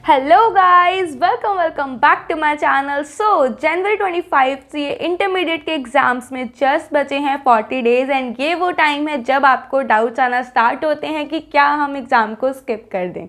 Hello guys, welcome back to my channel. So जनवरी 25 से ये इंटरमीडिएट के एग्ज़ाम्स में जस्ट बचे हैं 40 डेज़ एंड ये वो टाइम है जब आपको डाउट्स आना स्टार्ट होते हैं कि क्या हम एग्ज़ाम को स्किप कर दें।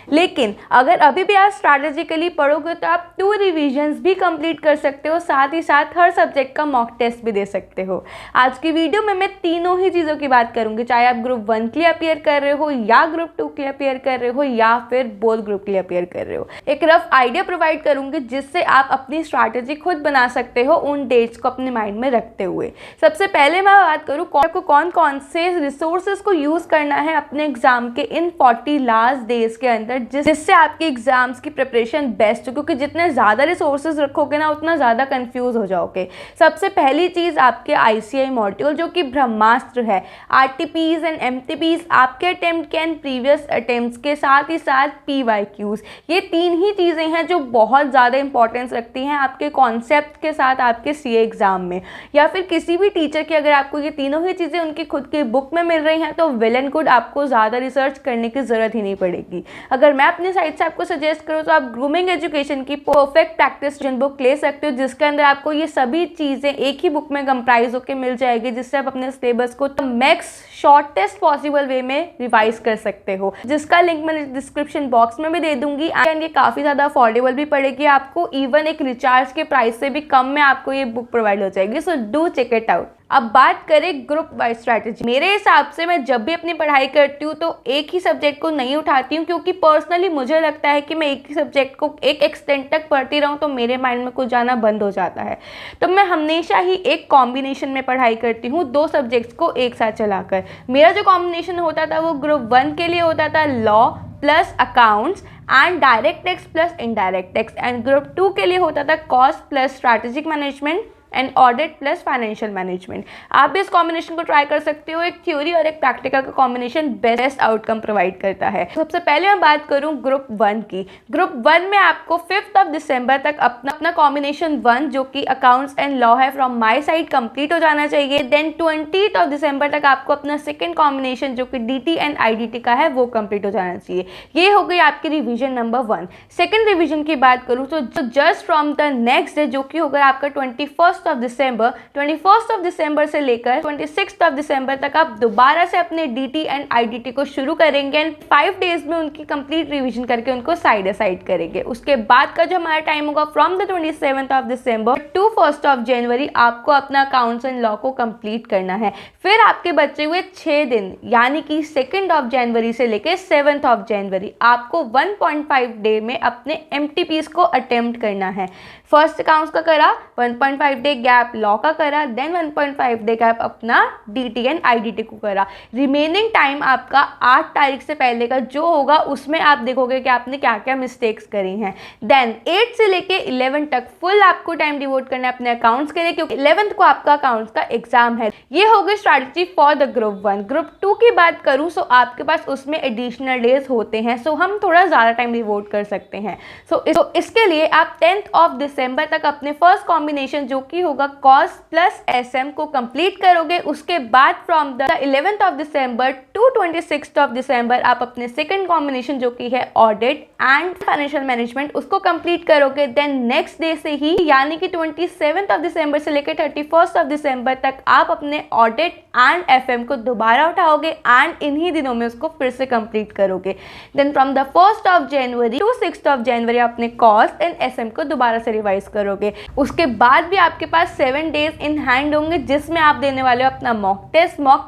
लेकिन अगर अभी भी आप स्ट्रैटेजिकली पढ़ोगे तो आप 2 रिविजन्स भी कंप्लीट कर सकते हो, साथ ही साथ हर सब्जेक्ट का मॉक टेस्ट भी दे सकते हो। आज की वीडियो में मैं तीनों ही चीज़ों की बात करूंगी, चाहे आप ग्रुप 1 के लिए अपियर कर रहे हो या ग्रुप 2 के लिए अपियर कर रहे हो या फिर बोथ ग्रुप के लिए अपियर कर रहे हो। एक रफ आइडिया प्रोवाइड करूंगी जिससे आप अपनी स्ट्रैटेजी खुद बना सकते हो उन डेट्स को अपने माइंड में रखते हुए। सबसे पहले मैं बात करूँ कौन कौन से रिसोर्सेज को यूज़ करना है अपने एग्जाम के इन 40 लास्ट डेज के अंदर, जिससे आपके एग्जाम्स की प्रिपरेशन बेस्ट हो, क्योंकि जितने ज़्यादा रिसोर्सेज रखोगे ना उतना ज़्यादा कंफ्यूज हो जाओगे। सबसे पहली चीज़ आपके ICI मॉड्यूल जो कि ब्रह्मास्त्र है, RTPs एंड MTPs आपके अटेम्प्ट के एंड प्रीवियस अटेम्प्ट्स के साथ ही साथ PYQs, ये 3 ही चीज़ें हैं जो बहुत ज़्यादा इंपॉर्टेंस रखती हैं आपके कॉन्सेप्ट के साथ आपके CA एग्ज़ाम में। या फिर किसी भी टीचर की अगर आपको ये तीनों ही चीज़ें उनकी खुद की बुक में मिल रही हैं तो वेल एंड गुड, आपको ज़्यादा रिसर्च करने की ज़रूरत ही नहीं पड़ेगी। अगर मैं अपनी साइड से आपको सजेस्ट करूँ तो आप ग्रूमिंग एजुकेशन की परफेक्ट प्रैक्टिस बुक ले सकते हो, जिसके अंदर आपको ये सभी चीज़ें एक ही बुक में कंप्राइज होकर मिल जाएगी, जिससे आप अपने सिलेबस को मैक्स शॉर्टेस्ट पॉसिबल वे में रिवाइज कर सकते हो, जिसका लिंक मैं डिस्क्रिप्शन बॉक्स में भी दे दूंगी। एंड ये काफ़ी ज़्यादा अफोर्डेबल भी पड़ेगी आपको, इवन एक रिचार्ज के प्राइस से भी कम में आपको ये बुक प्रोवाइड हो जाएगी। So do check it out. अब बात करें ग्रुप वाइज स्ट्रैटेजी। मेरे हिसाब से मैं जब भी अपनी पढ़ाई करती हूँ तो एक ही सब्जेक्ट को नहीं उठाती हूँ, क्योंकि पर्सनली मुझे लगता है कि मैं एक ही सब्जेक्ट को एक एक्सटेंट तक पढ़ती रहूँ तो मेरे माइंड में कुछ जाना बंद हो जाता है। तो मैं हमेशा ही एक कॉम्बिनेशन में पढ़ाई करती हूँ, 2 सब्जेक्ट्स को एक साथ चलाकर। मेरा जो कॉम्बिनेशन होता था वो ग्रुप 1 के लिए होता था law plus accounts and direct tax plus indirect tax, and group 2 के लिए होता था cost plus strategic management and audit plus financial management. आप भी इस कॉम्बिनेशन को ट्राई कर सकते हो। एक थ्योरी और एक प्रैक्टिकल का कॉम्बिनेशन बेस्ट आउटकम प्रोवाइड करता है। सबसे पहले मैं बात करूं ग्रुप 1 की। ग्रुप 1 में आपको 5 दिसंबर तक अपना कॉम्बिनेशन 1 जो कि अकाउंट्स एंड लॉ है फ्रॉम माय साइड कंप्लीट हो जाना चाहिए। देन 20 दिसंबर तक आपको अपना सेकेंड कॉम्बिनेशन जो कि DT एंड IDT का है वो कंप्लीट हो जाना चाहिए। ये हो गई आपकी रिविजन नंबर 1। सेकेंड रिविजन की बात करूँ तो just from the next day जो कि होगा आपका 21 दिसंबर से लेकर 26 दिसंबर तक आप दोबारा से अपने DT एंड IDT को शुरू करेंगे एंड 5 डेज में उनकी कंप्लीट रिवीजन करके उनको साइड असाइड करेंगे। उसके बाद का जो हमारा टाइम होगा फ्रॉम द 27 दिसंबर टू 1 जनवरी आपको अपना अकाउंट्स एंड लॉ को कंप्लीट करना है। फिर आपके बचे हुए 6 दिन यानी कि 2 जनवरी से लेकर 7 जनवरी आपको 1.5 डे में अपने MTPs को अटेम्प्ट करना है। फर्स्ट अकाउंट्स का करा, 1.5 डे गैप लॉ का करा, देन 1.5 डे गैप अपना DT एंड IDT को करा। रिमेनिंग टाइम आपका 8 तारीख से पहले का जो होगा उसमें आप देखोगे कि आपने क्या क्या मिस्टेक्स करी हैं। देन 8 से लेके 11 तक फुल आपको टाइम डिवोट करना है अपने अकाउंट्स के लिए, क्योंकि 11th को आपका अकाउंट्स का एग्जाम है। ये हो गई strategy for the group 1। Group 2 की बात करूँ सो आपके पास उसमें एडिशनल डेज होते हैं, सो हम थोड़ा ज़्यादा टाइम डिवोट कर सकते हैं। सो इसके लिए आप 10 दिसंबर तक अपने फर्स्ट कॉम्बिनेशन जो कि होगा कॉस्ट प्लस SM को कंप्लीट करोगे। उसके बाद फ्रॉम द 11 दिसंबर टू 26 दिसंबर आप अपने सेकंड कॉम्बिनेशन जो कि है ऑडिट एंड फाइनेंशियल मैनेजमेंट उसको कंप्लीट करोगे। देन नेक्स्ट डे से ही यानी कि 27 दिसंबर से लेकर 31 दिसंबर तक आप अपने ऑडिट एंड FM को दोबारा उठाओगे एंड इन्हीं दिनों में उसको फिर से कंप्लीट करोगे। Then from the 1 January to 6 January अपने कॉस्ट एंड SM को दोबारा से रिवाइज करोगे। उसके बाद भी आपके पास 7 डेज इन हैंड होंगे जिसमें आप देने वाले हो अपना मॉक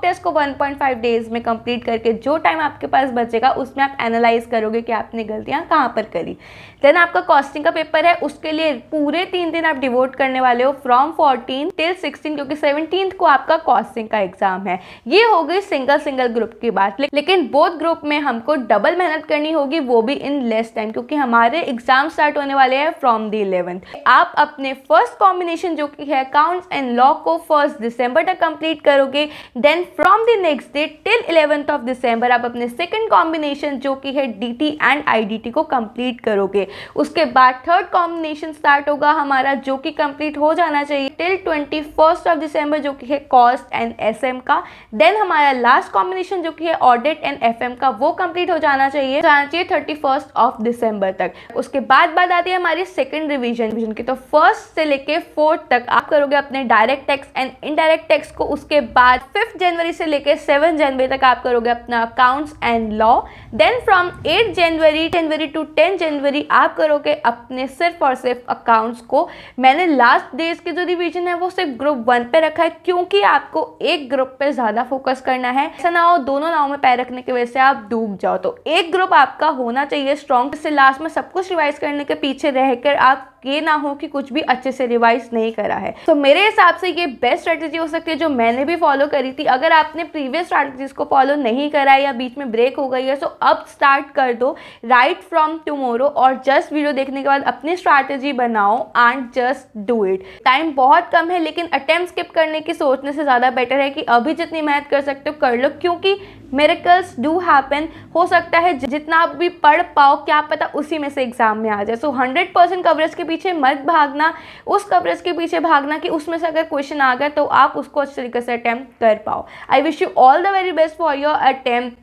टेस्ट को 1.5 डेज में कंप्लीट करके जो टाइम आपके पास बचेगा उसमें आप एनालाइज करोगे कि आपने गलतियां कहां पर करी। देन आपका कॉस्टिंग का पेपर है, उसके लिए पूरे 3 दिन आप डिवोट करने वाले हो फ्रॉम 14 टिल 16, क्योंकि 17 को आपका कॉस्टिंग का एग्जाम है। ये हो गई सिंगल ग्रुप की बात। लेकिन बोथ ग्रुप में हमको डबल मेहनत करनी होगी, वो भी इन लेस टाइम, क्योंकि हमारे एग्जाम स्टार्ट होने वाले हैं फ्रॉम द 11th। आप अपने फर्स्ट कॉम्बिनेशन जो कि है अकाउंट्स एंड लॉ को 1 दिसंबर तक कंप्लीट करोगे, then from the next day till 11th of December आप अपने सेकंड कॉम्बिनेशन जो कि है डीटी एंड आईडीटी को कंप्लीट करोगे। उसके बाद थर्ड कॉम्बिनेशन स्टार्ट होगा हमारा जो कि कंप्लीट हो जाना चाहिए टिल 21st ऑफ दिसंबर जो कि है कॉस्ट एंड एसएम का। देन हमारा लास्ट कॉम्बिनेशन जो कि है ऑडिट एंड एफएम का वो कंप्लीट हो जाना चाहिए 31st ऑफ दिसंबर तक। उसके बाद आती है हमारी सेकंड रिवीजन की। तो फर्स्ट से लेके 4th तक आप करोगे अपने direct tax and indirect tax को। उसके बाद 5 जनवरी से लेके 7 जनवरी तक आप करोगे अपना accounts and law. Then from 8 January to 10 January आप करोगे अपने सिर्फ और सिर्फ अकाउंट्स को। मैंने लास्ट डेज के जो रिवीजन है वो सिर्फ ग्रुप 1 पे रखा है क्योंकि आपको एक ग्रुप पे ज़्यादा फोकस करना है, ऐसा ना हो दोनों नाव में पैर रखने की वजह से आप डूब जाओ। तो एक ग्रुप आपका होना चाहिए स्ट्रॉन्ग, जिससे लास्ट में सब कुछ रिवाइज करने के पीछे रहकर आप ये ना हो कि कुछ भी अच्छे से रिवाइज नहीं करा है। तो मेरे हिसाब से ये बेस्ट स्ट्रैटेजी हो सकती है जो मैंने भी फॉलो करी थी। अगर आपने प्रीवियस स्ट्रैटेजीज को फॉलो नहीं करा है या बीच में ब्रेक हो गई है तो अब स्टार्ट कर दो राइट फ्रॉम टुमारो और जस्ट वीडियो देखने के बाद अपनी स्ट्रैटेजी बनाओ and just do it. Time बहुत कम है लेकिन अटेम्प्ट स्किप करने की सोचने से ज़्यादा बेटर है कि अभी जितनी मेहनत कर सकते हो कर लो, क्योंकि मिरेकल्स डू हैपन। हो सकता है जितना आप भी पढ़ पाओ क्या पता उसी में से एग्जाम में आ जाए। सो 100% कवरेज के पीछे मत भागना, उस कवरेज के पीछे भागना कि उसमें से अगर क्वेश्चन आ गया तो आप उसको अच्छे तरीके से अटेम्प्ट कर पाओ। I wish you all the very best for your attempt.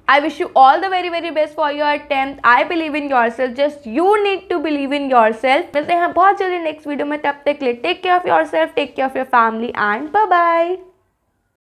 I wish you all the very very best for your attempt. I believe in yourself. Just you need to believe in yourself. मिलते हैं बहुत जल्दी next video में, तब तक के लिए take care of yourself, take care of your family and bye bye.